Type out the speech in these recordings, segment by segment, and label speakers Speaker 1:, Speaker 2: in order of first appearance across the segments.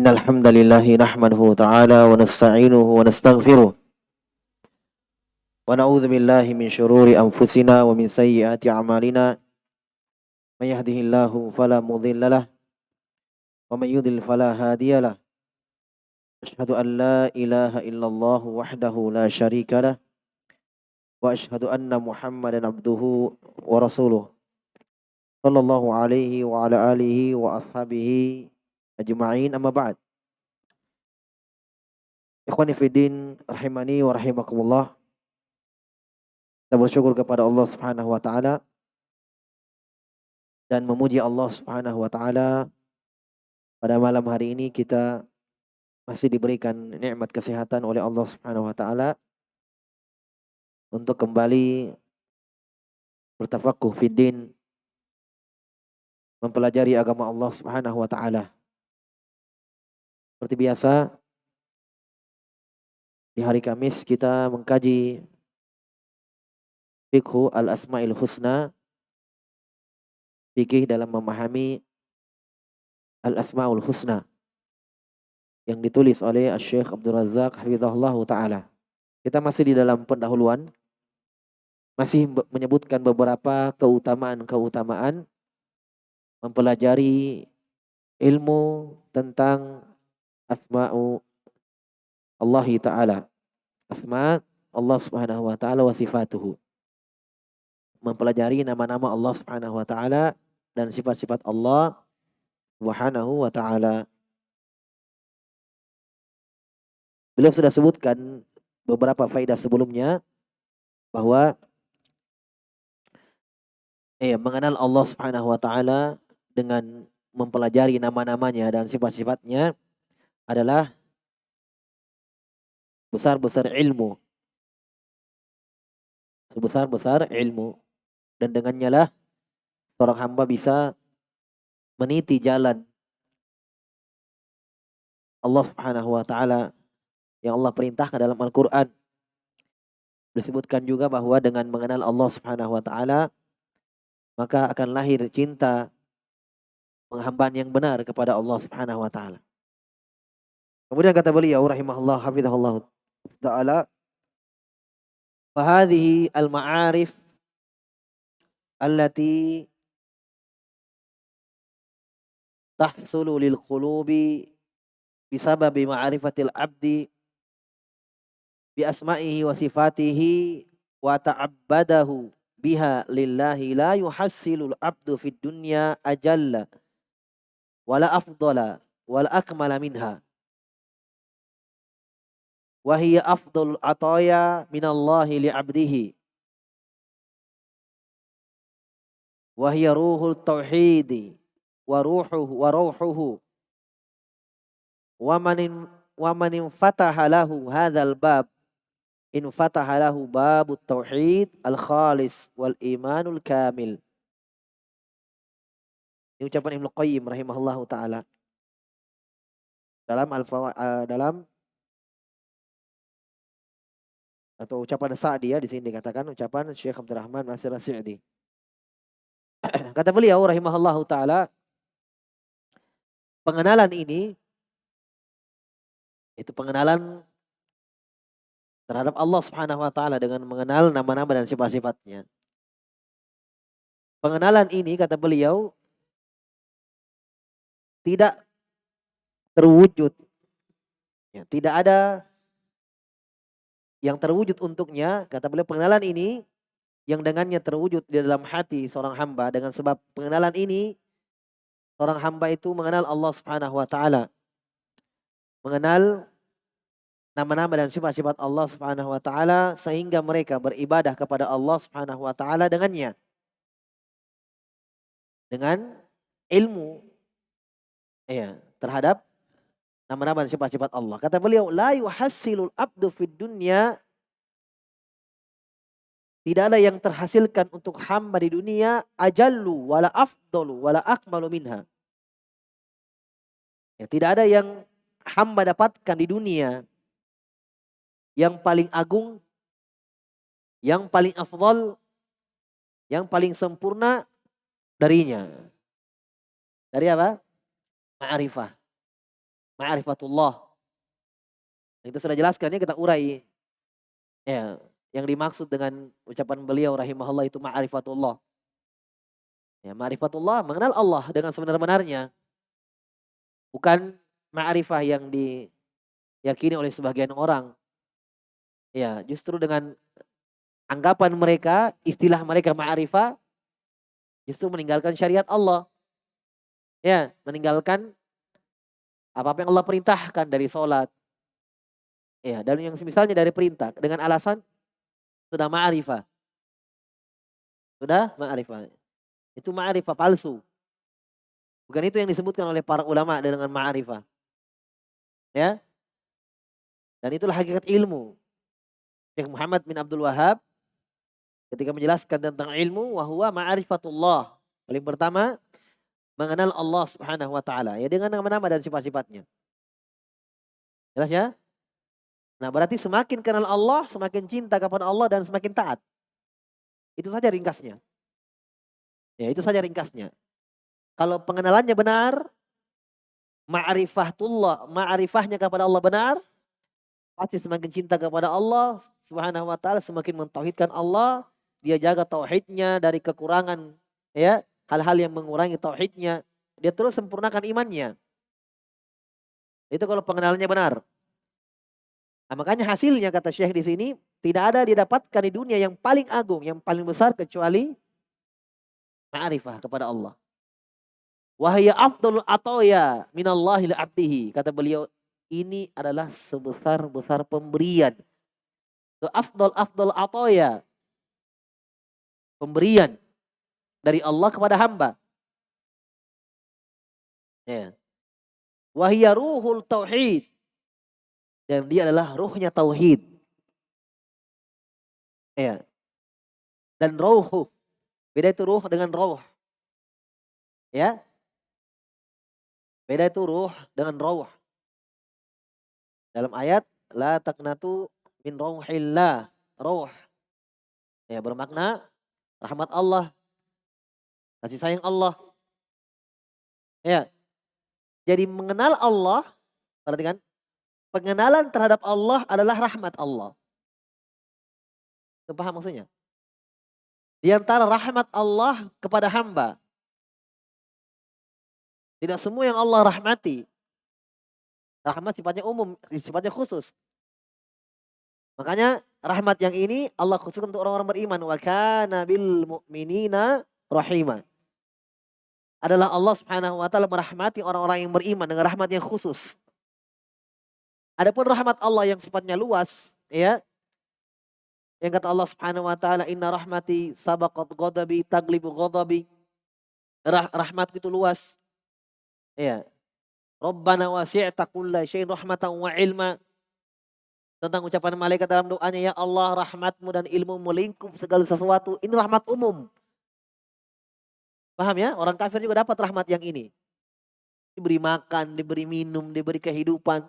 Speaker 1: Innal hamdalillah nahmaduhu ta'ala wa nasta'inuhu wa nastaghfiruh wa na'udzu billahi min shururi anfusina wa min sayyiati a'malina may yahdihillahu fala mudhillalah wa may yudlil fala hadiyalah asyhadu an la ilaha illallah wahdahu la syarika lah wa asyhadu anna muhammadan abduhu wa rasuluh sallallahu alaihi wa ala alihi wa ashabihi ajma'in amma ba'd. Ikhwani fiddin rahimani wa rahimakumullah. Kita bersyukur kepada Allah Subhanahu wa taala dan memuji Allah Subhanahu wa taala pada malam hari ini kita masih diberikan nikmat kesehatan oleh Allah Subhanahu wa taala untuk kembali bertafakuh fiddin, mempelajari agama Allah Subhanahu wa taala. Seperti biasa di hari Kamis kita mengkaji Fiqhu al-Asma'il Husna, fikih dalam memahami Al-Asma'ul Husna yang ditulis oleh Syekh Abdul Razak hafizahullah taala. Kita masih di dalam pendahuluan, masih menyebutkan beberapa keutamaan-keutamaan mempelajari ilmu tentang asma'u Allah taala. Asma' Allah Subhanahu wa taala wa sifatuhu. Mempelajari nama-nama Allah Subhanahu wa taala dan sifat-sifat Allah Subhanahu wa taala. Beliau sudah sebutkan beberapa faedah sebelumnya bahwa mengenal Allah Subhanahu wa taala dengan mempelajari nama-namanya dan sifat-sifatnya adalah besar-besar ilmu. Sebesar-besar ilmu. Dan dengannya lah seorang hamba bisa meniti jalan Allah Subhanahu wa taala yang Allah perintahkan dalam Al-Qur'an. Disebutkan juga bahwa dengan mengenal Allah Subhanahu wa taala maka akan lahir cinta penghambaan yang benar kepada Allah Subhanahu wa taala. Kemudian kata beliau rahimahullah hafizahullah taala, "Fa hadhihi al-ma'arif allati tahsulu lil qulubi bisababi ma'rifatil abdi bi asma'ihi wa sifatihi wa ta'abbadahu biha lillahi la yuhassilul abdu fid dunya ajalla wala afdala wala akmala minha wa hiya afdalul ataya minallahi li abdihi wa hiya ruhul tauhidi wa ruhuhu wa man fataha lahu hadzal bab in fataha lahu babut tauhid al khalis wal imanul kamil." Ini ucapan Ibnu Qayyim rahimahullahu taala dalam dalam atau ucapan Sa'di, di sini dikatakan ucapan Syekh Abdurrahman Nasir As-Sa'di. Kata beliau rahimahullahu taala, pengenalan ini itu pengenalan terhadap Allah Subhanahu wa taala dengan mengenal nama-nama dan sifat-sifatnya. Pengenalan ini kata beliau tidak terwujud, ya, tidak ada yang terwujud untuknya. Kata beliau pengenalan ini yang dengannya terwujud di dalam hati seorang hamba. Dengan sebab pengenalan ini seorang hamba itu mengenal Allah Subhanahu wa taala, mengenal nama-nama dan sifat-sifat Allah Subhanahu wa taala sehingga mereka beribadah kepada Allah Subhanahu wa taala dengannya. Dengan ilmu terhadap nama-nama dan sifat-sifat Allah. Kata beliau, la yuhassilul abdu fid dunya, tidak ada yang terhasilkan untuk hamba di dunia ajallu wala afdalu wala akmalu minha. Ya, tidak ada yang hamba dapatkan di dunia yang paling agung, yang paling afdal, yang paling sempurna darinya. Dari apa? Ma'rifah. ma'rifatullah. Itu sudah jelaskan ya, kita urai. Ya, yang dimaksud dengan ucapan beliau rahimahullah itu ma'rifatullah. Ya, ma'rifatullah mengenal Allah dengan sebenar-benarnya. Bukan ma'rifah yang diyakini oleh sebagian orang. Ya, justru dengan anggapan mereka, istilah mereka ma'rifah, justru meninggalkan syariat Allah. Ya, meninggalkan apa yang Allah perintahkan dari sholat. Ya, dan yang misalnya dari perintah dengan alasan sudah ma'rifah. Sudah ma'rifah. Itu ma'rifah palsu. Bukan itu yang disebutkan oleh para ulama dengan ma'rifah. Ya. Dan itulah hakikat ilmu. Syekh Muhammad bin Abdul Wahab ketika menjelaskan tentang ilmu, wahwa ma'rifatullah. Paling pertama, mengenal Allah Subhanahu wa taala ya dengan nama-nama dan sifat-sifatnya. Jelas ya? Nah, berarti semakin kenal Allah, semakin cinta kepada Allah dan semakin taat. Itu saja ringkasnya. Ya, itu saja ringkasnya. Kalau pengenalannya benar, ma'rifahnya kepada Allah benar, pasti semakin cinta kepada Allah Subhanahu wa taala, semakin mentauhidkan Allah, dia jaga tauhidnya dari kekurangan, ya, hal-hal yang mengurangi tauhidnya, dia terus sempurnakan imannya. Itu kalau pengenalannya benar. Nah, makanya hasilnya kata Syekh di sini tidak ada didapatkan di dunia yang paling agung, yang paling besar kecuali ma'rifah kepada Allah. Wahya afdalul ataya minallahi li 'abdihi. Kata beliau, ini adalah sebesar-besar pemberian. Afdal ataya. Pemberian dari Allah kepada hamba. Ya. Wahya ruhul tauhid. Dan dia adalah ruhnya tauhid. Ya. Dan ruhu. Beda itu ruh dengan ruh. Ya. Beda itu ruh dengan ruh. Dalam ayat la taqnatu min rauhillah. Ruh. Ya, bermakna rahmat Allah. Kasih sayang Allah. Ya. Jadi mengenal Allah, perhatikan, pengenalan terhadap Allah adalah rahmat Allah. Itu paham maksudnya? Di antara rahmat Allah kepada hamba. Tidak semua yang Allah rahmati. Rahmat sifatnya umum, sifatnya khusus. Makanya rahmat yang ini Allah khususkan untuk orang-orang beriman. Wa kana bil mu'minina rahima. Adalah Allah Subhanahu wa taala merahmati orang-orang yang beriman dengan rahmat yang khusus. Adapun rahmat Allah yang sifatnya luas, ya. Yang kata Allah Subhanahu wa taala, inna rahmati sabaqat ghadabi taglibu ghadabi. Rahmatku itu luas. Ya. Rabbana wasi'ta kulla syai'in rahmatan wa ilma. Tentang ucapan malaikat dalam doanya, ya Allah, rahmatmu dan ilmu melingkup segala sesuatu. Ini rahmat umum. Paham ya? Orang kafir juga dapat rahmat yang ini. Diberi makan, diberi minum, diberi kehidupan.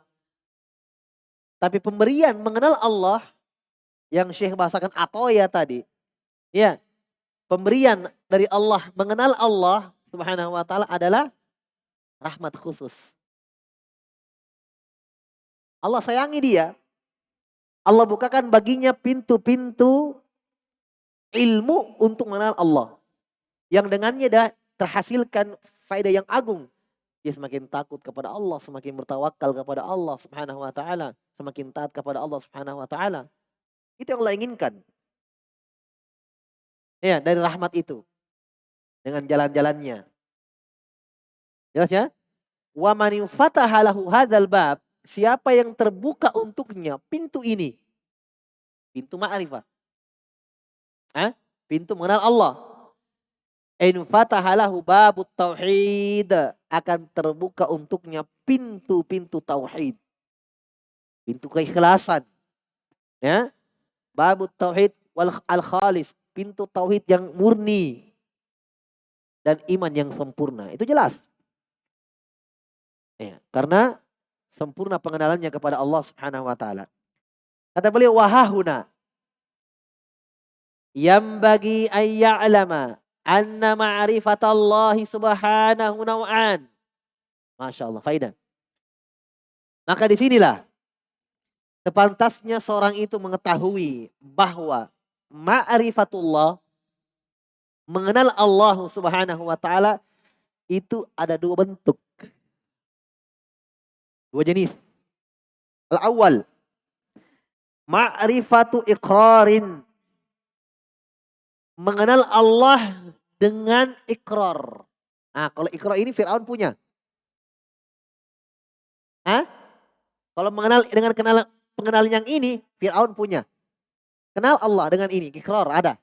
Speaker 1: Tapi pemberian mengenal Allah yang Syekh bahasakan atoya tadi. Ya. Pemberian dari Allah mengenal Allah Subhanahu wa taala adalah rahmat khusus. Allah sayangi dia. Allah bukakan baginya pintu-pintu ilmu untuk mengenal Allah. Yang dengannya dah terhasilkan faedah yang agung. Dia semakin takut kepada Allah, semakin bertawakal kepada Allah Subhanahu wa taala, semakin taat kepada Allah Subhanahu wa taala. Itu yang Allah inginkan. Ya, dari rahmat itu. Dengan jalan-jalannya. Jelas ya? Wa man fataha lahu hadzal bab, siapa yang terbuka untuknya pintu ini? Pintu ma'rifah. Pintu mengenal Allah. In fataha lahu babut tauhid, akan terbuka untuknya pintu-pintu tauhid. Pintu keikhlasan. Ya. Babut tauhid wal al-khalis, pintu tauhid yang murni dan iman yang sempurna. Itu jelas. Ya, karena sempurna pengenalannya kepada Allah Subhanahu wa taala. Kata beliau, wahahuna yambagi ayya'lama anna ma'rifatallahi subhanahu naw'an. Masya Allah, faidah. Maka disinilah sepantasnya seorang itu mengetahui bahwa ma'rifatullah, mengenal Allah Subhanahu wa taala, itu ada dua bentuk, dua jenis. Al-awwal, ma'rifatu iqrarin, mengenal Allah dengan ikrar. Nah, kalau ikrar ini Fir'aun punya. Hah? Kalau mengenal dengan pengenalan yang ini, Fir'aun punya. Kenal Allah dengan ini, ikrar ada.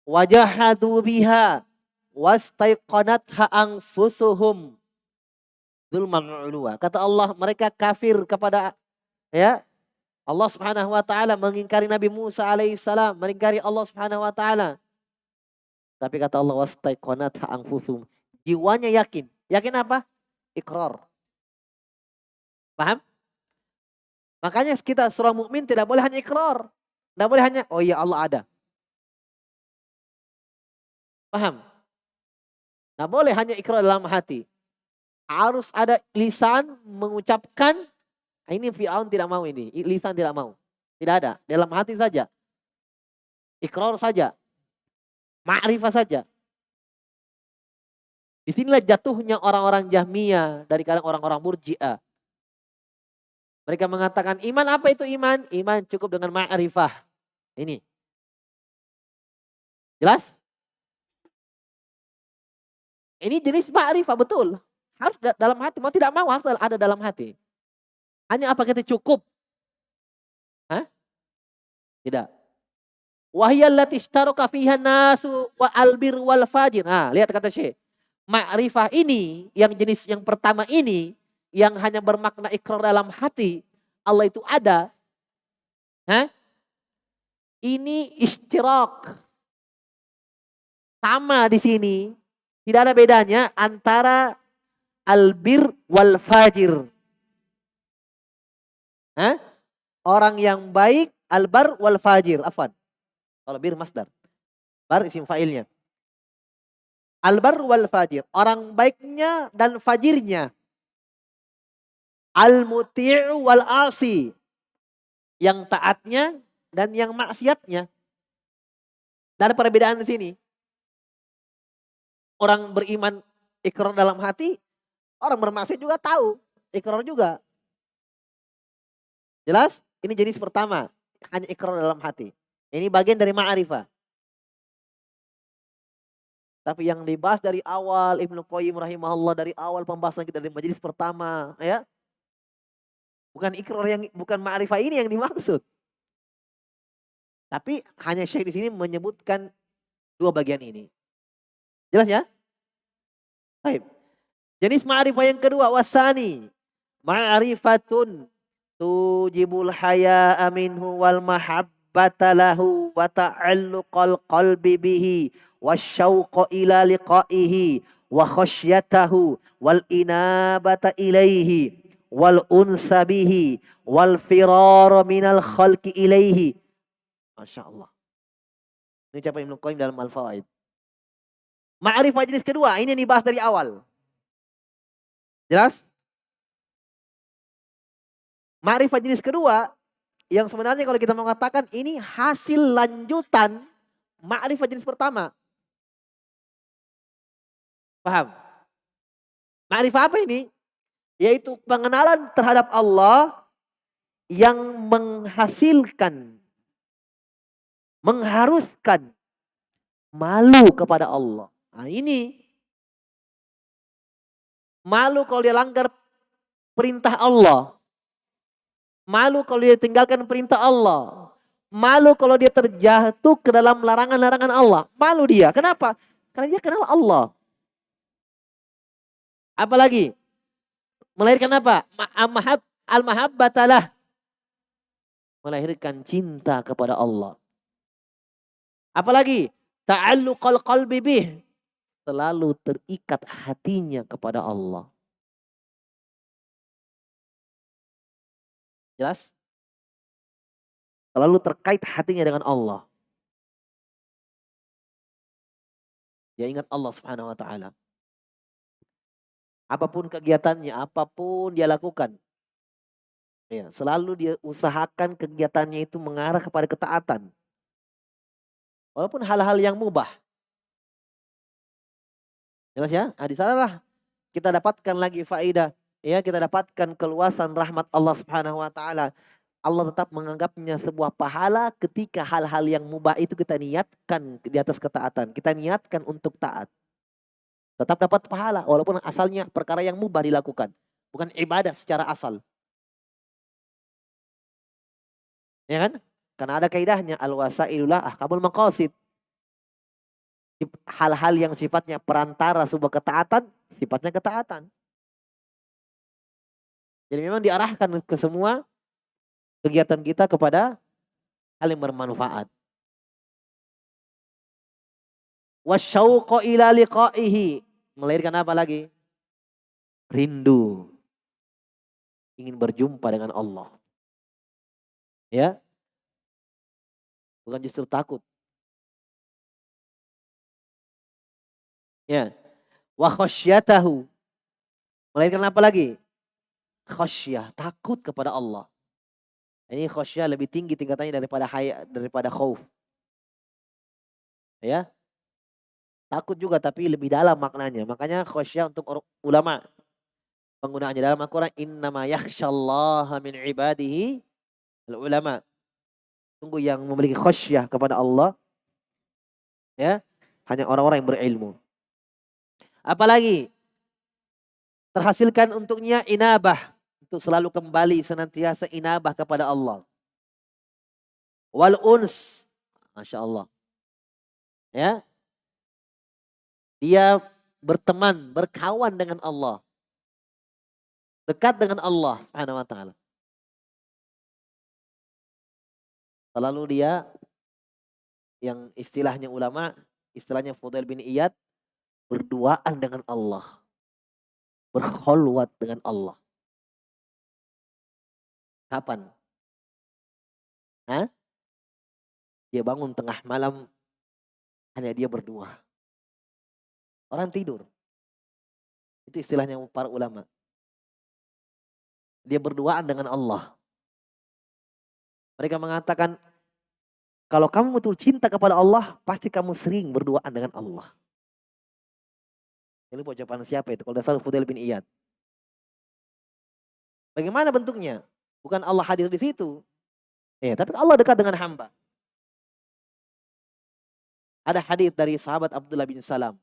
Speaker 1: Wajahadu biha wastaiqanatha anfusuhum dzulman ulwa. Kata Allah, mereka kafir kepada, ya, Allah Subhanahu wa taala, mengingkari Nabi Musa alaihissalam, mengingkari Allah Subhanahu wa taala. Tapi kata Allah, wastaiqanatha anfusuhum, jiwanya yakin. Yakin apa? Ikrar. Paham? Makanya kita surah mukmin tidak boleh hanya ikrar. Tidak boleh hanya, oh iya Allah ada. Paham? Tidak boleh hanya ikrar dalam hati. Harus ada lisan mengucapkan. Ini Fir'aun tidak mau ini. Lisan tidak mau. Tidak ada. Dalam hati saja. Ikrar saja. Ma'rifah saja. Disinilah jatuhnya orang-orang Jahmiyah dari kalangan orang-orang Murji'ah. Mereka mengatakan iman, apa itu iman? Iman cukup dengan ma'rifah. Ini. Jelas? Ini jenis ma'rifah, betul. Harus dalam hati. Mau tidak mau harus ada dalam hati. Hanya apa kita cukup? Hah? Tidak. Wahiyallati istaraka fiha nasu wa albir wal fajir. Nah, lihat kata Syekh. Ma'rifah ini, yang jenis yang pertama ini, yang hanya bermakna ikrar dalam hati, Allah itu ada. Hah? Ini istirak. Sama di sini. Tidak ada bedanya antara albir wal fajir. Hah? Orang yang baik, albar wal fajir. Afwan. Kalau bir masdar. Bar isim fa'ilnya. Albar wal fajir. Orang baiknya dan fajirnya. Al-muti'u wal asi. Yang taatnya dan yang maksiatnya. Tidak ada perbedaan di sini. Orang beriman ikrar dalam hati, orang bermaksiat juga tahu, ikrar juga. Jelas? Ini jenis pertama, hanya ikrar dalam hati. Ini bagian dari ma'rifah. Tapi yang dibahas dari awal, Ibnu Qayyim rahimahullah, dari awal pembahasan kita dari majelis pertama, ya. Bukan ikrar yang, bukan ma'rifah ini yang dimaksud. Tapi hanya Syekh di sini menyebutkan dua bagian ini. Jelas ya? Baik. Jenis ma'rifah yang kedua, wasani. Ma'rifatun tujibul haya'a minhu wal mahabbata lahu wa ta'alluqal qalbi bihi wasyauqa ila liqa'ihi wa khasyatahu wal inabata ilaihi wal unsa bihi wal firara minal khalqi ilaihi. Masya Allah. Ini ucapan Ibnu Qayyim dalam Al-Fawaid. Ma'rifah jenis kedua, ini yang dibahas dari awal. Jelas? Ma'rifah jenis kedua, yang sebenarnya kalau kita mengatakan ini hasil lanjutan ma'rifah jenis pertama. Paham? Ma'rifah apa ini? Yaitu pengenalan terhadap Allah yang menghasilkan, mengharuskan malu kepada Allah. Nah ini. Malu kalau dia langgar perintah Allah. Malu kalau dia tinggalkan perintah Allah. Malu kalau dia terjatuh ke dalam larangan-larangan Allah. Malu dia. Kenapa? Karena dia kenal Allah. Apalagi? Melahirkan apa? Al-mahabbatalah. Melahirkan cinta kepada Allah. Apalagi? Ta'alluqal qalbi bih. Selalu terikat hatinya kepada Allah. Jelas? Selalu terkait hatinya dengan Allah. Dia ingat Allah Subhanahu wa taala. Apapun kegiatannya, apapun dia lakukan, Ya, selalu dia usahakan kegiatannya itu mengarah kepada ketaatan. Walaupun hal-hal yang mubah. Jelas ya? Nah, di sanalah kita dapatkan lagi faidah. Ya, kita dapatkan keluasan rahmat Allah Subhanahu wa taala. Allah tetap menganggapnya sebuah pahala ketika hal-hal yang mubah itu kita niatkan di atas ketaatan. Kita niatkan untuk taat. Tetap dapat pahala walaupun asalnya perkara yang mubah dilakukan. Bukan ibadah secara asal. Ya kan? Karena ada kaidahnya al-wasailulah ahkamul maqasid. Hal-hal yang sifatnya perantara sebuah ketaatan, sifatnya ketaatan. Jadi memang diarahkan ke semua kegiatan kita kepada hal yang bermanfaat. Wasyauqa ila liqaihi. Melahirkan apa lagi? Rindu. Ingin berjumpa dengan Allah. Ya. Bukan justru takut. Ya. Wa khasyatahu. Melahirkan apa lagi? Khasyah, takut kepada Allah. Ini khasyah lebih tinggi tingkatannya daripada khauf. Ya. Takut juga tapi lebih dalam maknanya. Makanya khasyah untuk ulama. Penggunaannya dalam Al-Quran. Innama yakhshallaha min ibadihi al-ulama. Sungguh yang memiliki khasyah kepada Allah. Ya. Hanya orang-orang yang berilmu. Apalagi terhasilkan untuknya inabah. Untuk selalu kembali senantiasa inabah kepada Allah. Wal uns. Masya Allah. Ya. Dia berteman, berkawan dengan Allah. Dekat dengan Allah Subhanahu wa taala. Selalu dia yang istilahnya ulama, istilahnya Fudail bin Iyad, berduaan dengan Allah. Berkhulwat dengan Allah. Kapan? Hah? Dia bangun tengah malam, hanya dia berdua. Orang tidur. Itu istilahnya para ulama. Dia berduaan dengan Allah. Mereka mengatakan, kalau kamu betul cinta kepada Allah, pasti kamu sering berduaan dengan Allah. Ini ucapan siapa itu? Kalau dasar Fudail bin Iyad. Bagaimana bentuknya? Bukan Allah hadir di situ. Tapi Allah dekat dengan hamba. Ada hadits dari sahabat Abdullah bin Salam.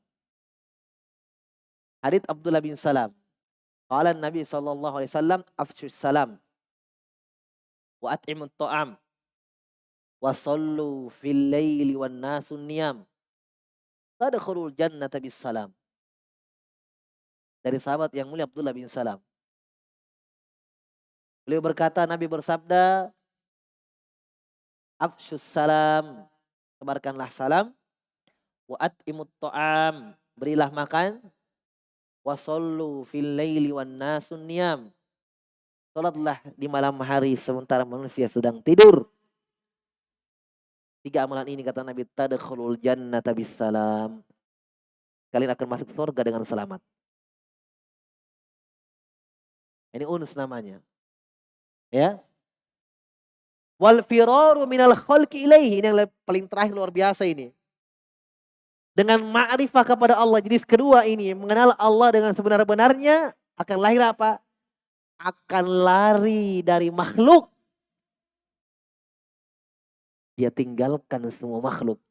Speaker 1: Hadits Abdullah bin Salam. Qala Nabi sallallahu alaihi wasallam afshus salam wa at'imut ta'am wa sallu fil laili wan nasun niyam. Tadkhulul jannata bis salam. Dari sahabat yang mulia Abdullah bin Salam. Beliau berkata, Nabi bersabda, afshus salam, sebarkanlah salam, wa at'imut ta'am, berilah makan, wasallu fil laili wan nasun niyam. Salatlah di malam hari sementara manusia sedang tidur. 3 amalan ini kata Nabi, tadkhulul jannata bisalam. Kalian akan masuk surga dengan selamat. Ini unus namanya. Ya. Wal firaru minal khalqi ilaihi. Ini yang paling terakhir luar biasa ini. Dengan ma'rifah kepada Allah. Jenis kedua ini. Mengenal Allah dengan sebenar-benarnya. Akan lahir apa? Akan lari dari makhluk. Dia tinggalkan semua makhluk.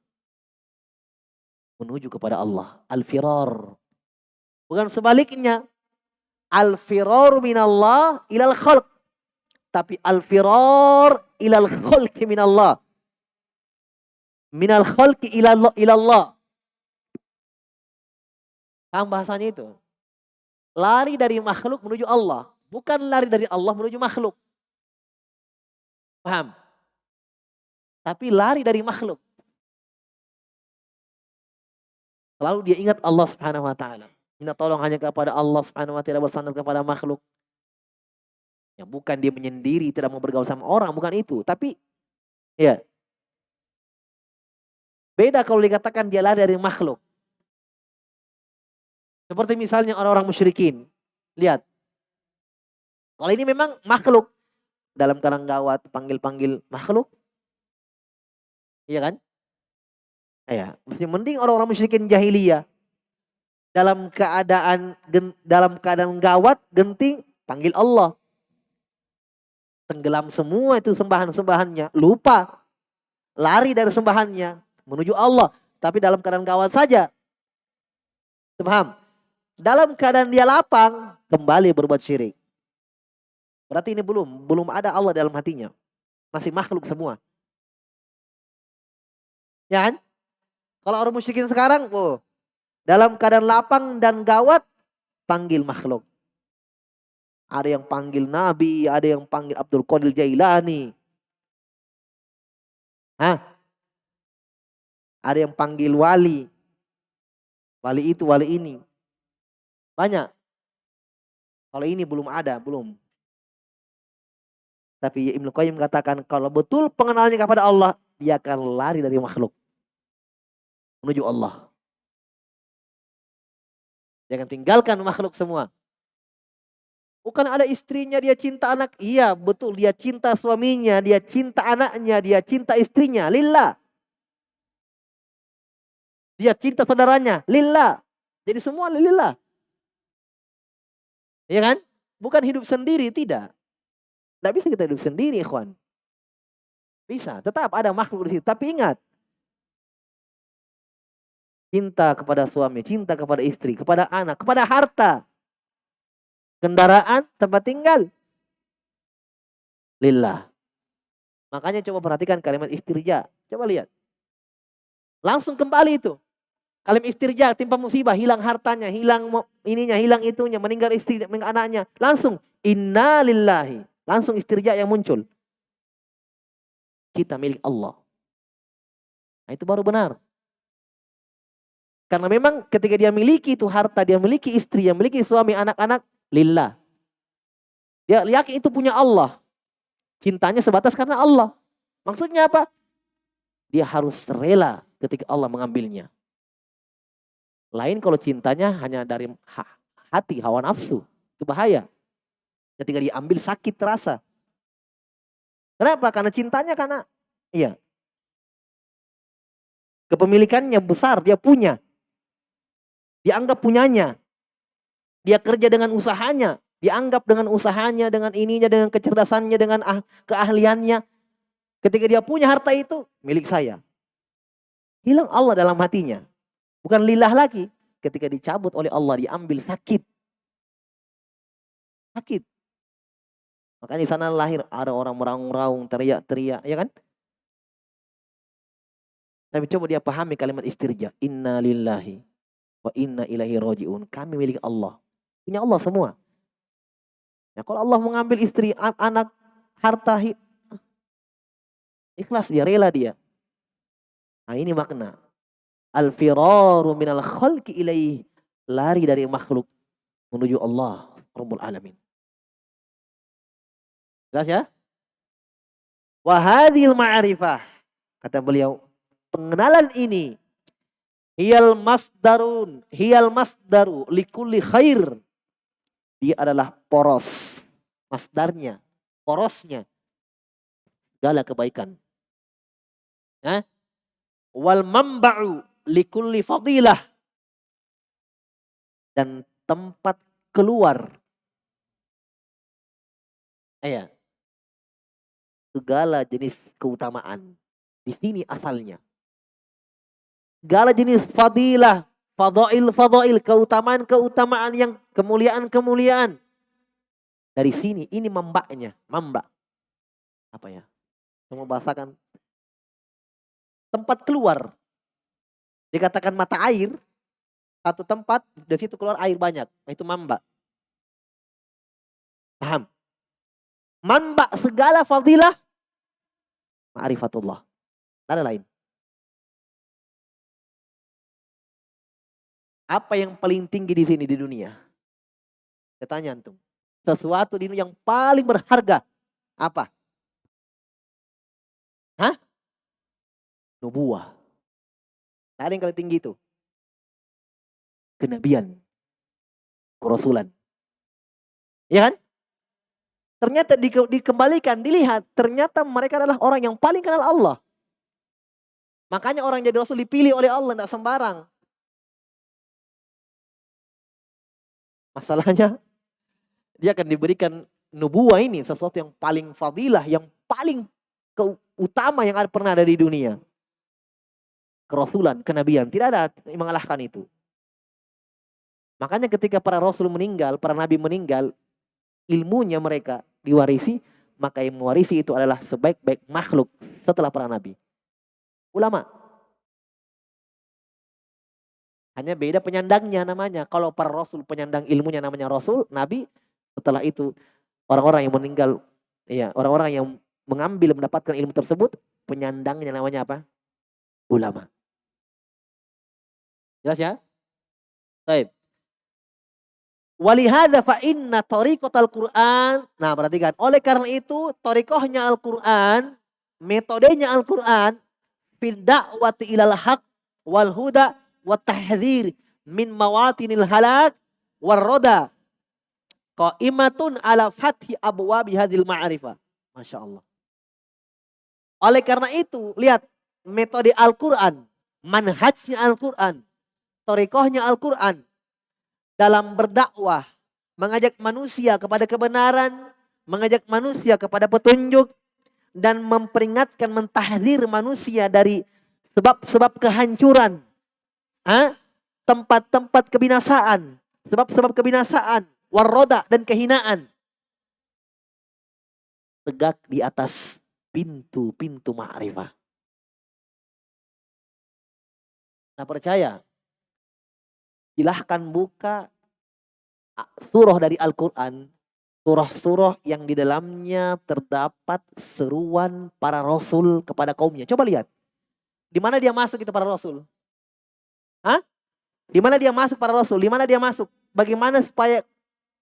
Speaker 1: Menuju kepada Allah. Al-firar. Bukan sebaliknya. Al-firar minallah ilal khalq. Tapi al-firar ilal khalqi minallah. Minal khalqi ilallah. Paham bahasanya itu? Lari dari makhluk menuju Allah. Bukan lari dari Allah menuju makhluk. Paham? Tapi lari dari makhluk. Selalu dia ingat Allah Subhanahu wa taala. Minta tolong hanya kepada Allah Subhanahu wa taala, bersandar kepada makhluk. Yang bukan dia menyendiri, tidak mau bergaul sama orang, bukan itu. Tapi ya. Beda kalau dikatakan dia lari dari makhluk. Seperti misalnya orang-orang musyrikin. Lihat. Kalau ini memang makhluk. dalam keadaan gawat panggil-panggil makhluk. Iya kan? Ya, mesti mending orang-orang musyrikin jahiliyah dalam keadaan gawat, genting, panggil Allah. Tenggelam semua itu sembahan-sembahannya, lupa, lari dari sembahannya menuju Allah, tapi dalam keadaan gawat saja. Paham? Dalam keadaan dia lapang, kembali berbuat syirik. Berarti ini belum ada Allah dalam hatinya. Masih makhluk semua. Ya kan? Kalau orang musyrikin sekarang, dalam keadaan lapang dan gawat, panggil makhluk. Ada yang panggil Nabi, ada yang panggil Abdul Qadir Jailani. Ada yang panggil wali. Wali itu, wali ini. Banyak. Kalau ini belum ada, belum. Tapi Ibnu Qayyim katakan kalau betul pengenalannya kepada Allah, dia akan lari dari makhluk menuju Allah. Dia akan tinggalkan makhluk semua. Bukan ada istrinya, dia cinta anak. Iya, betul. Dia cinta suaminya, dia cinta anaknya, dia cinta istrinya. Lillah. Dia cinta saudaranya. Lillah. Jadi semua lillah. Iya kan? Bukan hidup sendiri, tidak. Tidak bisa kita hidup sendiri, ikhwan. Bisa, tetap ada makhluk di situ. Tapi ingat, cinta kepada suami, cinta kepada istri, kepada anak, kepada harta, kendaraan, tempat tinggal, lillah. Makanya coba perhatikan kalimat istirja. Coba lihat. Langsung kembali itu. Kalimat istirja, timpa musibah, hilang hartanya, hilang ininya, hilang itunya, meninggal istri, meninggal anaknya. Langsung, inna lillahi. Langsung istirja yang muncul. Kita milik Allah. Nah, itu baru benar. Karena memang ketika dia miliki itu harta, dia miliki istri, dia miliki suami, anak-anak, lillah. Dia yakin itu punya Allah. Cintanya sebatas karena Allah. Maksudnya apa? Dia harus rela ketika Allah mengambilnya. Lain kalau cintanya hanya dari hati, hawa nafsu. Itu bahaya. Ketika diambil sakit terasa. Kenapa? Karena cintanya iya. Kepemilikannya besar, dia punya. Dianggap punyanya. Dia kerja dengan usahanya. Dianggap dengan usahanya, dengan ininya, dengan kecerdasannya, dengan keahliannya. Ketika dia punya harta itu, milik saya. Hilang Allah dalam hatinya. Bukan lillah lagi. Ketika dicabut oleh Allah, diambil sakit. Sakit. Makanya di sana lahir ada orang meraung-raung, teriak-teriak, ya kan? Tapi coba dia pahami kalimat istirja. Inna lillahi wa inna ilaihi raji'un. Kami milik Allah. Punya Allah semua. Ya, kalau Allah mengambil istri, anak, harta, ikhlas dia, rela dia. Nah, ini makna. Al-firaru minal khalqi ilaih. Lari dari makhluk menuju Allah Rabbul Alamin. Jelas ya? Wa hadhil ma'rifah. Kata beliau, pengenalan ini hiyal masdaru likulli khair. Dia adalah poros. Masdarnya, porosnya segala kebaikan. Wal mamba'u likulli fadilah. Dan tempat keluar. Segala jenis keutamaan. Di sini asalnya. Segala jenis fadilah. Fadail, keutamaan yang kemuliaan. Dari sini, ini mambaknya. Mamba. Apa ya? Saya mau bahasakan. Tempat keluar. Dikatakan mata air. Satu tempat, dari situ keluar air banyak. Nah, itu mamba. Paham? Mamba segala fadilah. Ma'rifatullah. Tidak ada lain. Apa yang paling tinggi di sini di dunia? Saya tanya antum. Sesuatu di dunia yang paling berharga. Apa? Nubuah. Tidak ada yang paling tinggi itu. Kenabian. Kerasulan. Ya kan? Ternyata dikembalikan, dilihat, ternyata mereka adalah orang yang paling kenal Allah. Makanya orang jadi rasul dipilih oleh Allah, tidak sembarang. Masalahnya, dia akan diberikan nubuah ini, sesuatu yang paling fadilah, yang paling utama yang pernah ada di dunia. Kerasulan, kenabian, tidak ada yang mengalahkan itu. Makanya ketika para rasul meninggal, para nabi meninggal, ilmunya mereka diwarisi, maka yang mewarisi itu adalah sebaik-baik makhluk setelah para nabi. Ulama. Hanya beda penyandangnya namanya. Kalau para rasul penyandang ilmunya namanya rasul, nabi. Setelah itu orang-orang yang meninggal, ya, orang-orang yang mengambil mendapatkan ilmu tersebut, penyandangnya namanya apa? Ulama. Jelas ya? Baik. Walihada fa inna tariqatal Qur'an. Nah, perhatikan. Oleh karena itu, tariqahnya Al-Qur'an, metodenya Al-Qur'an fil da'wati ilal haq wal huda wat tahdhir min mawatinil halak war roda qaimatun ala fathi abwabi hadhil ma'rifah. Masya Allah. Oleh karena itu, lihat metode Al-Qur'an, manhajnya Al-Qur'an, tariqahnya Al-Qur'an dalam berdakwah, mengajak manusia kepada kebenaran, mengajak manusia kepada petunjuk, dan memperingatkan, mentahdir manusia dari sebab-sebab kehancuran, tempat-tempat kebinasaan, sebab-sebab kebinasaan, waroda dan kehinaan. Tegak di atas pintu-pintu ma'rifah. Nah, percaya, silahkan buka surah dari Al-Quran, surah-surah yang di dalamnya terdapat seruan para rasul kepada kaumnya. Coba lihat, di mana dia masuk itu para rasul? Di mana dia masuk para rasul? Di mana dia masuk? Bagaimana supaya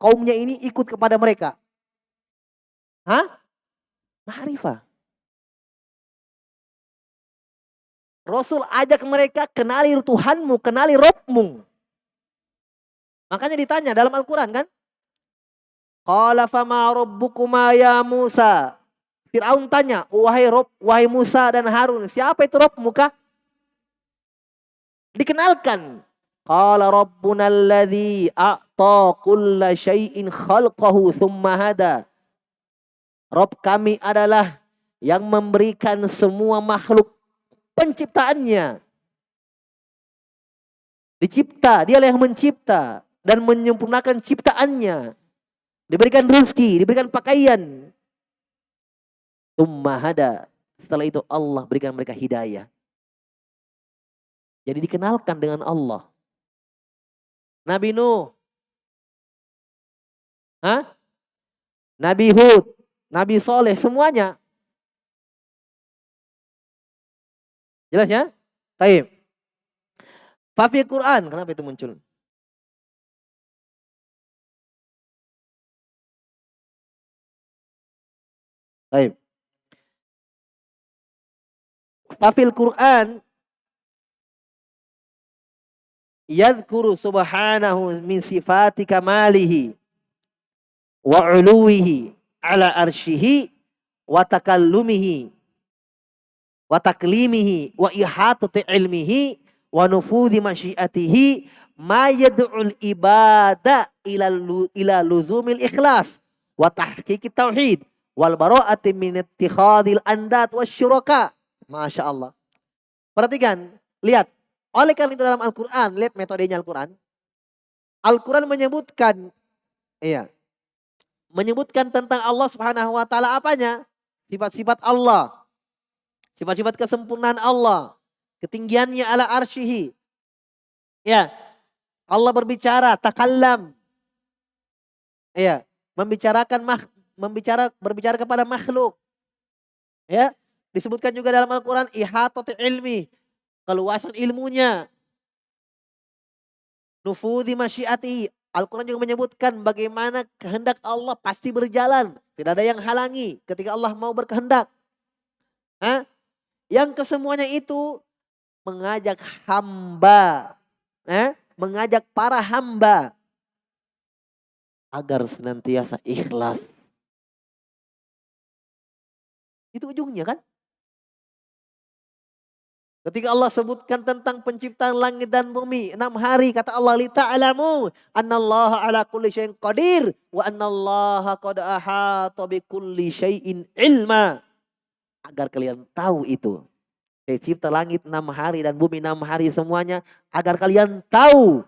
Speaker 1: kaumnya ini ikut kepada mereka? Ma'rifah. Rasul ajak mereka, kenali Tuhanmu, kenali Rabbmu. Makanya ditanya dalam Al-Quran kan? Qala fama rabbukuma ya Musa. Fir'aun tanya, wahai Musa dan Harun, siapa itu Rabbmu kah? Dikenalkan. Qala rabbuna alladhi a'ta kulla syai'in khalqahu thumma hada. Rabb kami adalah yang memberikan semua makhluk penciptaannya. Dicipta, dialah yang mencipta dan menyempurnakan ciptaannya. Diberikan rezeki, diberikan pakaian. Tsumma hada. Setelah itu Allah berikan mereka hidayah. Jadi dikenalkan dengan Allah. Nabi Nuh. Nabi Hud, Nabi Soleh, semuanya. Jelas ya? Taib. Fafil Quran, kenapa itu muncul? Taib. Fafil Quran yadhkuru subhanahu min sifati kamalihi wa uluwihi ala arshihi wa takallumihi wa taklimihi wa ihatati ilmihi wa nufudhi masyiatihi ma yad'ul ibada ila luzumil ikhlas wa tahqiqit tauhid wal bara'ati min ittikhadil andat wasyuraka. Masya Allah. Perhatikan, lihat. Oleh karena itu dalam Al-Quran, lihat metodenya Al-Quran. Al-Quran menyebutkan, menyebutkan tentang Allah Subhanahu wa taala apanya? Sifat-sifat Allah. Sifat-sifat kesempurnaan Allah. Ketinggiannya ala arsyihi. Ya. Allah berbicara, takallam. Ya, berbicara kepada makhluk. Ya, disebutkan juga dalam Al-Quran ihatati ilmi, keluasan ilmunya. Nufudhi masyiati. Al-Quran juga menyebutkan bagaimana kehendak Allah pasti berjalan. Tidak ada yang halangi ketika Allah mau berkehendak. Yang kesemuanya itu mengajak hamba. Mengajak para hamba agar senantiasa ikhlas Itu ujungnya kan. Ketika Allah sebutkan tentang penciptaan langit dan bumi 6 hari, kata Allah, li ta'lamu annallaha ala kulli syai'in qadir wa annallaha qad ahata bi kulli syai'in ilma. Agar kalian tahu itu. Saya cipta langit 6 hari dan bumi 6 hari semuanya agar kalian tahu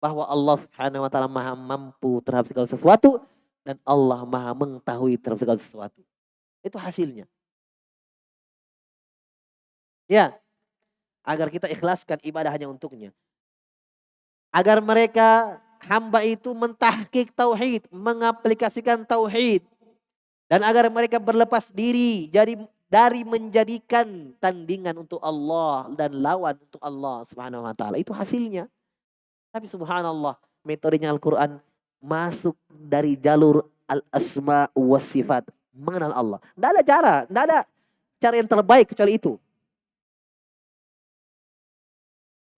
Speaker 1: bahwa Allah Subhanahu wa taala Maha mampu terhadap segala sesuatu dan Allah Maha mengetahui terhadap segala sesuatu. Itu hasilnya. Ya, agar kita ikhlaskan ibadah hanya untuknya. Agar mereka hamba itu mentahqiq tauhid, mengaplikasikan tauhid. Dan agar mereka berlepas diri dari menjadikan tandingan untuk Allah dan lawan untuk Allah Subhanahu wa taala. Itu hasilnya. Tapi subhanallah, metodenya Al-Qur'an masuk dari jalur al-asma was sifat, mengenal Allah. Tidak ada cara yang terbaik kecuali itu.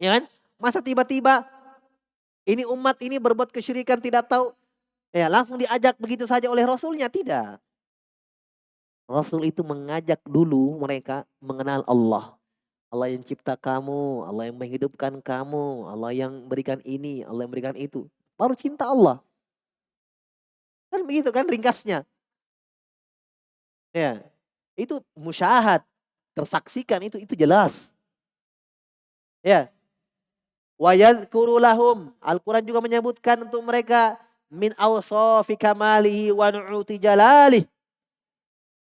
Speaker 1: Ya kan? Masa tiba-tiba ini umat ini berbuat kesyirikan tidak tahu, ya langsung diajak begitu saja oleh Rasulnya? Tidak. Rasul itu mengajak dulu mereka mengenal Allah. Allah yang cipta kamu, Allah yang menghidupkan kamu, Allah yang berikan ini, Allah yang berikan itu. Baru cinta Allah. Kan begitu kan ringkasnya. Ya. Itu musyahad, tersaksikan itu jelas. Ya. Wa yadhkuru lahum. Al-Quran juga menyebutkan untuk mereka min awsafi kamalihi wa nu'uti jalalih.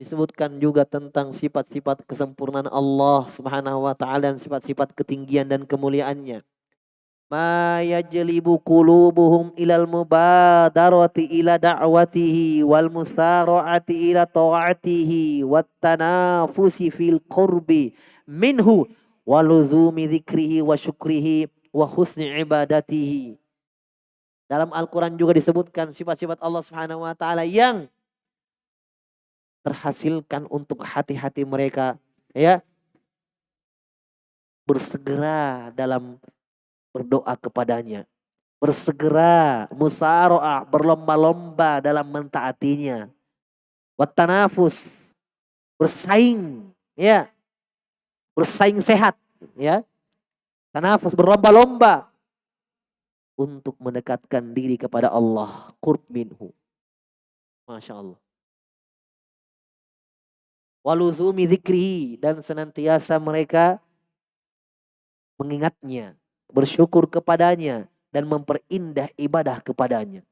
Speaker 1: Disebutkan juga tentang sifat-sifat kesempurnaan Allah Subhanahu wa taala dan sifat-sifat ketinggian dan kemuliaannya. Ma yajlibu qulubuhum ilal mubadarati ila da'watihi wal mustara'ati ila ta'atihi wat tanafusi fil qurbi minhu wa luzumi dzikrihi wa syukrihi wa husni ibadatihi. Dalam Al-Quran juga disebutkan sifat-sifat Allah Subhanahu wa taala yang terhasilkan untuk hati-hati mereka, ya, bersegera dalam berdoa kepadanya, bersegera musara'ah, berlomba-lomba dalam mentaatinya, wattanafus, bersaing, ya, bersaing sehat, ya, tanafus, berlomba-lomba untuk mendekatkan diri kepada Allah, qurb minhu. Masya Allah. Waluzumi dzikrihi, dan senantiasa mereka mengingatnya, bersyukur kepadanya, dan memperindah ibadah kepadanya.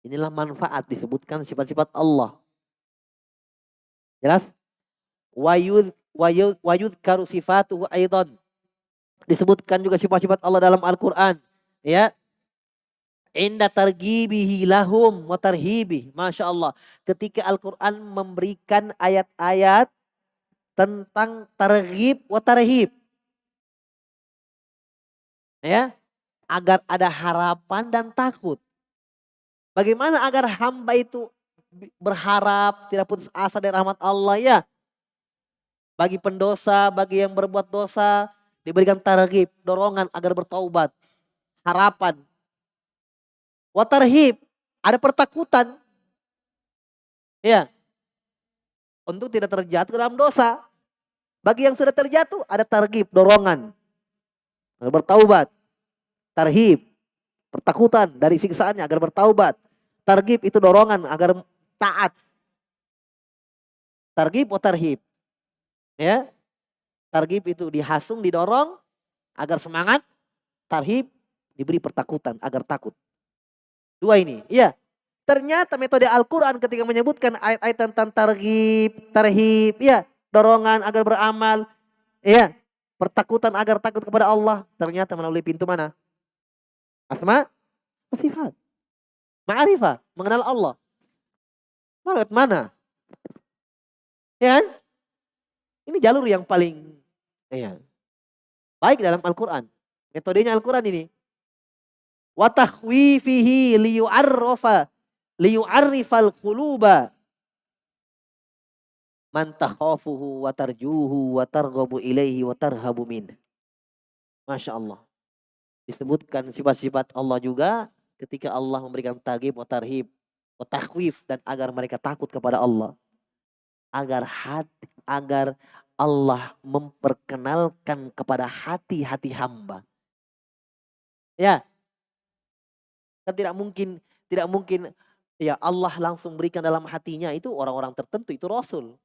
Speaker 1: Inilah manfaat disebutkan sifat-sifat Allah. Jelas? Wayudkaru sifatuhu aidan. Disebutkan juga sifat-sifat Allah dalam Al-Quran. Ya. Inda targibihi lahum wa tarhibih. Masya Allah. Ketika Al-Quran memberikan ayat-ayat tentang targhib wa tarhib. Ya. Agar ada harapan dan takut. Bagaimana agar hamba itu berharap, tidak putus asa dari rahmat Allah, ya. Bagi pendosa, bagi yang berbuat dosa, diberikan targhib, dorongan agar bertaubat. Harapan. Wa tarhib, ada pertakutan. Ya. Untuk tidak terjatuh dalam dosa. Bagi yang sudah terjatuh, ada targhib, dorongan agar bertaubat. Tarhib, pertakutan dari siksaannya agar bertaubat. Targhib itu dorongan agar taat. Targhib wa tarhib. Ya. Targhib itu dihasung, didorong agar semangat. Tarhib diberi pertakutan agar takut. Dua ini. Ya. Ternyata metode Al-Quran ketika menyebutkan ayat-ayat tentang targhib, tarhib, ya, dorongan agar beramal, ya, pertakutan agar takut kepada Allah, ternyata melalui pintu mana? Asma, sifat. Ma'rifah, mengenal Allah. Lewat mana? Ya kan? Ini jalur yang paling, ya, baik dalam Al-Quran. Metodenya Al-Quran ini. Wa takhwifihi liyu'arrifal quluba man takhafuhu wa tarjuhu wa targhabu ilaihi wa tarhabu min. Masya Allah. Disebutkan sifat-sifat Allah juga ketika Allah memberikan targhib wa tarhib. wa takhwif, dan agar mereka takut kepada Allah. Agar Allah memperkenalkan kepada hati-hati hamba. Ya, kan tidak mungkin ya Allah langsung berikan dalam hatinya itu orang-orang tertentu, itu Rasul.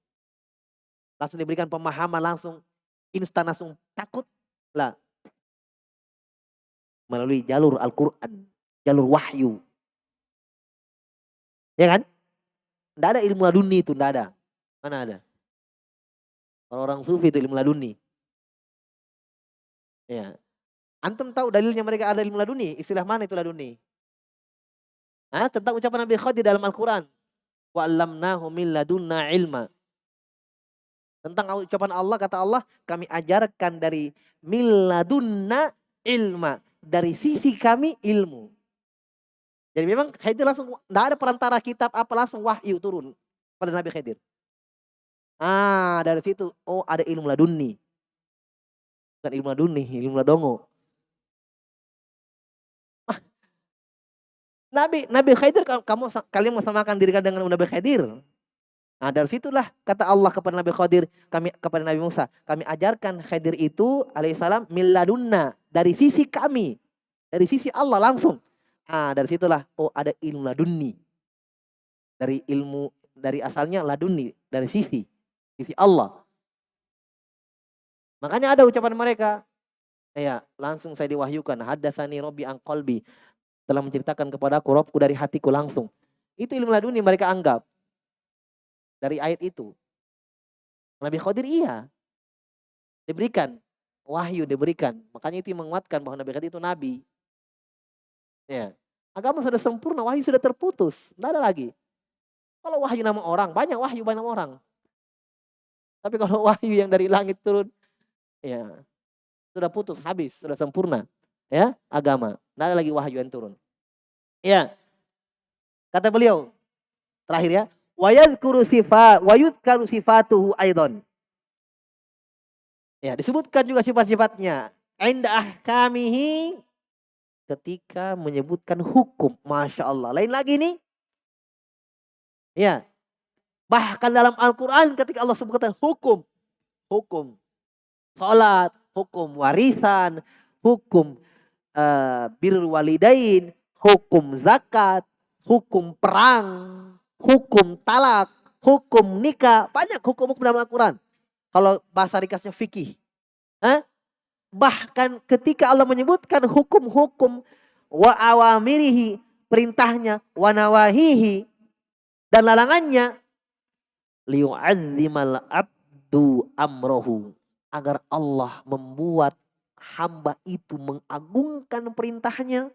Speaker 1: Langsung diberikan pemahaman langsung instan langsung takut lah, melalui jalur Al-Quran, jalur wahyu. Ya kan? Tidak ada ilmu laduni itu, tidak ada. Mana ada? Orang-orang sufi itu ilmu laduni. Ya. Antum tahu dalilnya mereka ada ilmu laduni? Istilah mana itu laduni? Tentang ucapan Nabi Khadir dalam Al-Quran. Wa 'allamnahu min ladunna ilma. Tentang ucapan Allah, kata Allah, kami ajarkan dari miladunna ilma. Dari sisi kami ilmu. Jadi memang Khidir langsung, tidak ada perantara kitab apa, langsung wahyu turun pada Nabi Khidir. Dari situ, oh ada ilmu laduni. Bukan ilmu laduni, ilmu ladongo. Nabi Khidir, kalian mau samakan diri dengan Nabi Khidir. Dari situlah kata Allah kepada Nabi Khidir, kepada Nabi Musa, kami ajarkan Khidir itu alaihissalam miladunna, dari sisi kami, dari sisi Allah langsung. Dari situlah oh ada ilmu laduni. Dari asalnya laduni, dari sisi Allah. Makanya ada ucapan mereka, ya langsung saya diwahyukan, hadatsani Rabbi an qalbi, telah menceritakan kepada aku Rabbku dari hatiku langsung. Itu ilmu laduni mereka anggap. Dari ayat itu. Nabi Khidir iya. Diberikan. Wahyu diberikan. Makanya itu yang menguatkan bahwa Nabi Khidir itu nabi. Ya. Agama sudah sempurna, wahyu sudah terputus. Tidak ada lagi. Kalau wahyu nama orang, banyak wahyu banyak orang. Tapi kalau wahyu yang dari langit turun, ya sudah putus, habis, sudah sempurna. Ya, agama. Tidak ada lagi wahyu yang turun. Ya. Kata beliau, terakhir ya, wa yudhkaru sifatuhu aidan. Ya, disebutkan juga sifat-sifatnya. Inda ahkamihi, ketika menyebutkan hukum. Masya Allah. Lain lagi nih. Ya. Bahkan dalam Al-Quran ketika Allah sebutkan hukum. Hukum. Salat, hukum warisan, hukum birrul walidain, hukum zakat, hukum perang, hukum talak, hukum nikah. Banyak hukum-hukum dalam Al-Quran. Kalau bahasa ringkasnya fikih. Bahkan ketika Allah menyebutkan hukum-hukum wa awamirihi, perintahnya, wa nawahihi, dan larangannya, liyu'azzimal abdu amrohu, agar Allah membuat hamba itu mengagungkan perintahnya,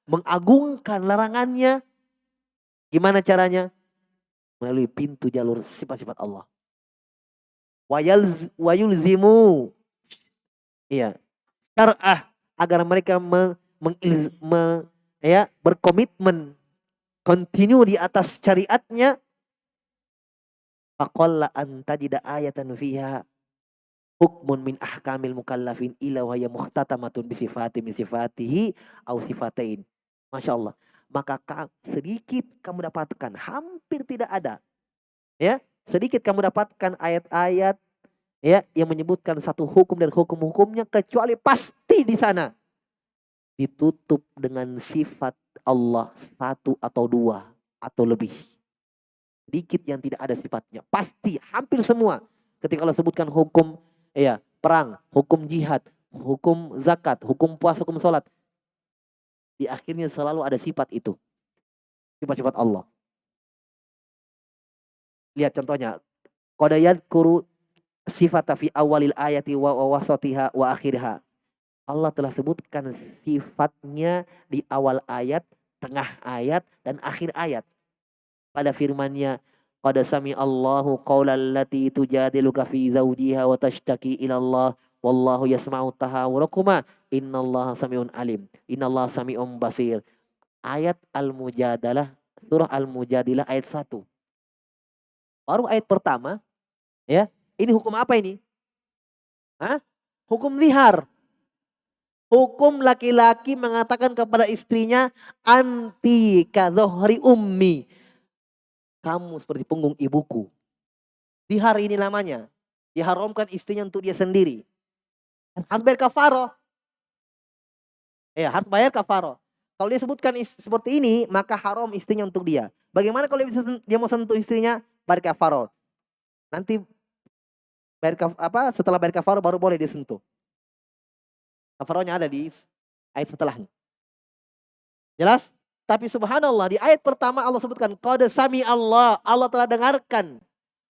Speaker 1: mengagungkan larangannya. Gimana caranya? Melalui pintu jalur sifat-sifat Allah. Wa yulzimu, iya, syar'ah, agar mereka berkomitmen continue di atas syariatnya. Faqalla an tajida ayatan fiha hukmun min ahkamil mukallafin illa wa hiya muhtatamatun bi sifatihi au sifatain. Masya Allah. Maka sedikit kamu dapatkan, hampir tidak ada. Ya, sedikit kamu dapatkan ayat-ayat ya yang menyebutkan satu hukum dan hukum-hukumnya, kecuali pasti di sana ditutup dengan sifat Allah satu atau dua atau lebih. Sedikit yang tidak ada sifatnya, pasti hampir semua. Ketika Allah sebutkan hukum perang, hukum jihad, hukum zakat, hukum puasa, hukum sholat, di akhirnya selalu ada sifat itu, sifat-sifat Allah. Lihat contohnya, qad yadhkuru sifata fi awalil ayati wa wasatiha wa akhiriha. Allah telah sebutkan sifatnya di awal ayat, tengah ayat, dan akhir ayat. Pada firman-Nya, qad sami Allahu qaulal lati tujadiluka fi zawjiha wa tashtaki ila Allah wallahu yasma'u tahawurakuma innallaha samiun alim innallaha samiun basir. Ayat Al-Mujadalah, surah Al-Mujadilah ayat 1. Baru ayat pertama, ya. Ini hukum apa ini? Hukum zihar. Hukum laki-laki mengatakan kepada istrinya, anti kadzohri ummi. Kamu seperti punggung ibuku. Di hari ini namanya. Diharamkan istrinya untuk dia sendiri. Harus bayar kafaroh. Ya, harus bayar kafaroh. Kalau dia sebutkan seperti ini, maka haram istrinya untuk dia. Bagaimana kalau dia mau sentuh istrinya? Bayar kafaroh. Nanti setelah bayar kafaroh baru boleh disentuh. Kafarohnya ada di ayat setelahnya. Jelas? Tapi subhanallah, di ayat pertama Allah sebutkan, qad sami Allah telah dengarkan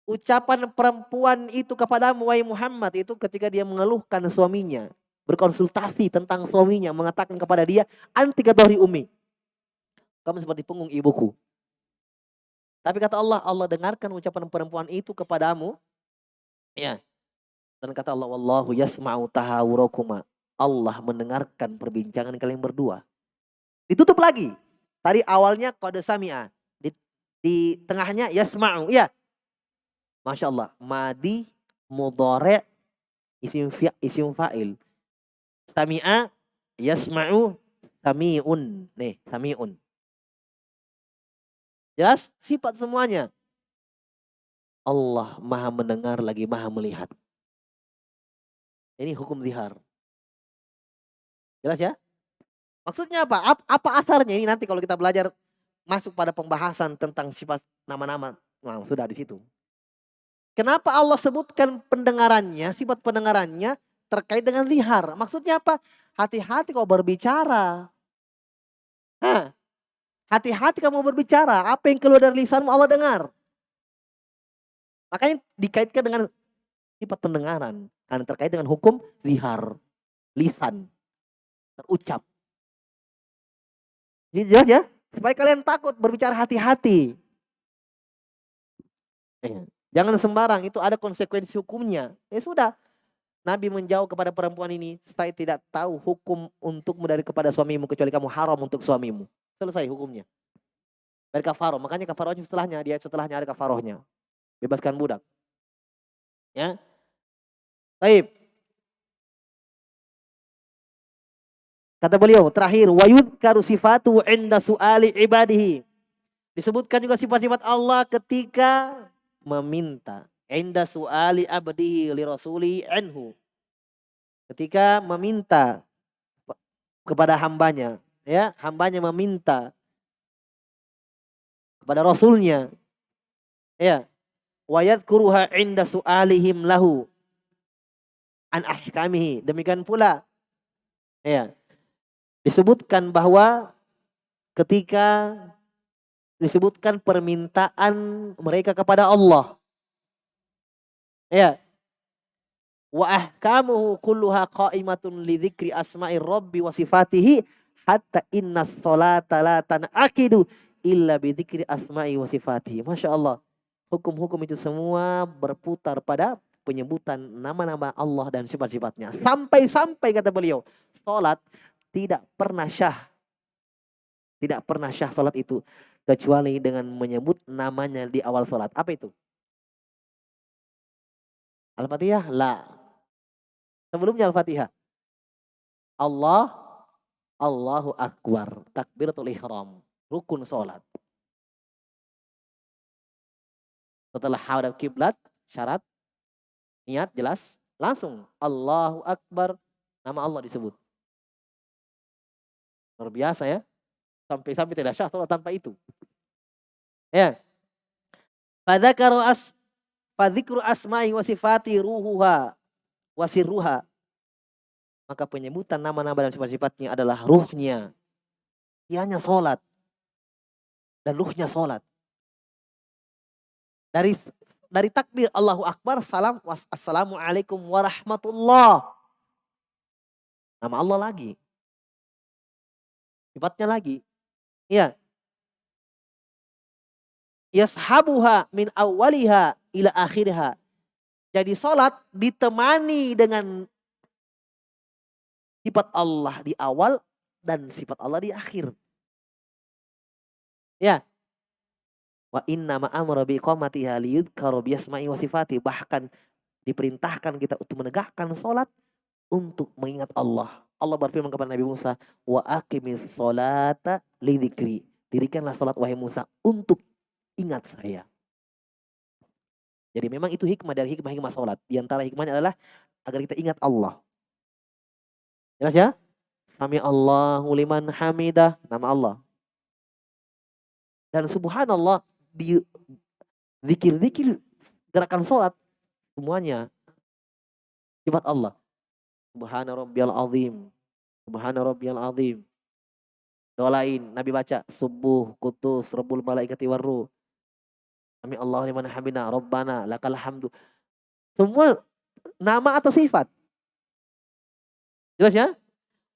Speaker 1: ucapan perempuan itu kepadamu wahai Muhammad, itu ketika dia mengeluhkan suaminya, berkonsultasi tentang suaminya, mengatakan kepada dia, anti kadzohri ummi. Kamu seperti punggung ibuku. Tapi kata Allah dengarkan ucapan perempuan itu kepadamu. Ya. Dan kata Allah, wallahu yasma'u tahawurakuma. Allah mendengarkan perbincangan kalian berdua. Ditutup lagi. Tadi awalnya qad sami'a. Di tengahnya yasma'u. Iya. Masya Allah. Madi, mudhari', isim fa'il. Sami'a, yasma'u, sami'un. Nih, sami'un. Jelas? Sifat semuanya. Allah maha mendengar lagi maha melihat. Ini hukum zihar. Jelas ya? Maksudnya apa? Apa asarnya ini nanti kalau kita belajar masuk pada pembahasan tentang sifat nama-nama. Nah, sudah di situ. Kenapa Allah sebutkan pendengarannya, sifat pendengarannya terkait dengan zihar? Maksudnya apa? Hati-hati kau berbicara. Hati-hati kamu berbicara. Apa yang keluar dari lisanmu Allah dengar. Makanya dikaitkan dengan sifat pendengaran. Karena terkait dengan hukum zihar. Lisan. Terucap. Jadi jelas ya? Supaya kalian takut berbicara hati-hati. Jangan sembarang, itu ada konsekuensi hukumnya. Ya sudah. Nabi menjauh kepada perempuan ini, saya tidak tahu hukum untukmu kepada suamimu kecuali kamu haram untuk suamimu. Selesai hukumnya. Dari kafaroh, makanya kafarohnya setelahnya ada kafarohnya. Bebaskan budak. Ya. Baik. Kata beliau terakhir, wa yudhkaru sifatu 'inda su'ali ibadihi. Disebutkan juga sifat-sifat Allah ketika meminta. 'Inda su'ali abdihi li rasuli anhu. Ketika meminta kepada hambanya, ya, hambanya meminta kepada rasulnya. Ya. Wa yadhkuruha 'inda su'alihim lahu an ahkamihi. Demikian pula, ya, disebutkan bahwa ketika disebutkan permintaan mereka kepada Allah. Ya. Wa ahkamuhu kulluha qa'imatun li dzikri asma'ir rabbi wa sifatihi hatta innas sholata la tan'aqidu illa bi dzikri asma'i wa sifatihi. Masya Allah. Hukum-hukum itu semua berputar pada penyebutan nama-nama Allah dan sifat-sifatnya. Sampai-sampai kata beliau, salat tidak pernah syah. Tidak pernah syah salat itu kecuali dengan menyebut namanya di awal salat. Apa itu? Al-Fatihah? La. Sebelumnya Al-Fatihah. Allahu Akbar. Takbiratul ihram. Rukun salat. Setelah hadap kiblat, syarat, niat jelas, langsung Allahu Akbar, nama Allah disebut. Luar biasa ya. Sampai-sampai tidak syah salat tanpa itu. Ya. Fadzikru asma'i wa sifati ruhuha wa sirruha. Maka penyebutan nama-nama dan sifat-sifatnya adalah ruhnya. Ianya salat. Dan ruhnya salat. Dari takbir Allahu Akbar, salam, assalamualaikum warahmatullah. Nama Allah lagi. Sifatnya lagi. Ya. Yashabuha min awwaliha ila akhiriha. Jadi salat ditemani dengan sifat Allah di awal dan sifat Allah di akhir. Ya. Wa inna ma'amara biqamatiha liyudhkara biasma'i wa sifati. Bahkan diperintahkan kita untuk menegakkan salat untuk mengingat Allah. Allah berfirman kepada Nabi Musa, wa aqimis sholata lidzikri. Dirikanlah salat wahai Musa untuk ingat saya. Jadi memang itu hikmah dari hikmah-hikmah salat. Di antara hikmahnya adalah agar kita ingat Allah. Jelas ya? Sami Allahu liman hamidah, nama Allah. Dan subhanallah, di zikir-zikir gerakan salat semuanya sifat Allah. Subhana rabbiyal azim. Subhana rabbiyal azim. Doa lain Nabi baca subuh kutus rabbul malaikati warruh. Sami Allahu liman hamidah, rabbana lakal hamdu. Semua nama atau sifat. Jelas ya?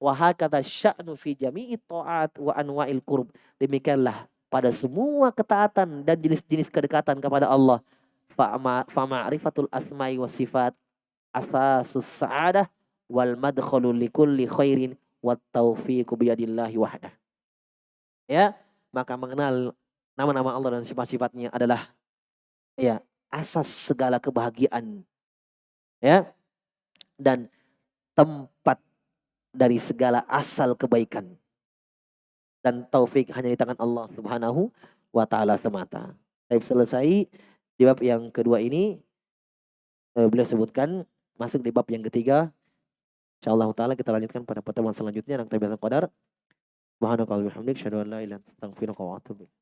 Speaker 1: Wa hakadha sya'nu fi jami'i ta'at wa anwa'il qurb. Demikianlah pada semua ketaatan dan jenis-jenis kedekatan kepada Allah. Fa ma'rifatul asma'i was sifat asasus sa'adah wal madkhalu likulli khairin wat taufiqu biyadillahi wahdah. Ya, maka mengenal nama-nama Allah dan sifat-sifatnya adalah ya asas segala kebahagiaan. Ya. Dan tempat dari segala asal kebaikan. Dan taufik hanya di tangan Allah Subhanahu wa taala semata. Saya selesai di bab yang kedua ini, beliau sebutkan masuk di bab yang ketiga. Insyaallah taala kita lanjutkan pada pertemuan selanjutnya. Naktabi hadzal qadar. Subhanakallahumma wa bihamdika asyhadu an la ilaha illa anta astaghfiruka wa atubu ilaik.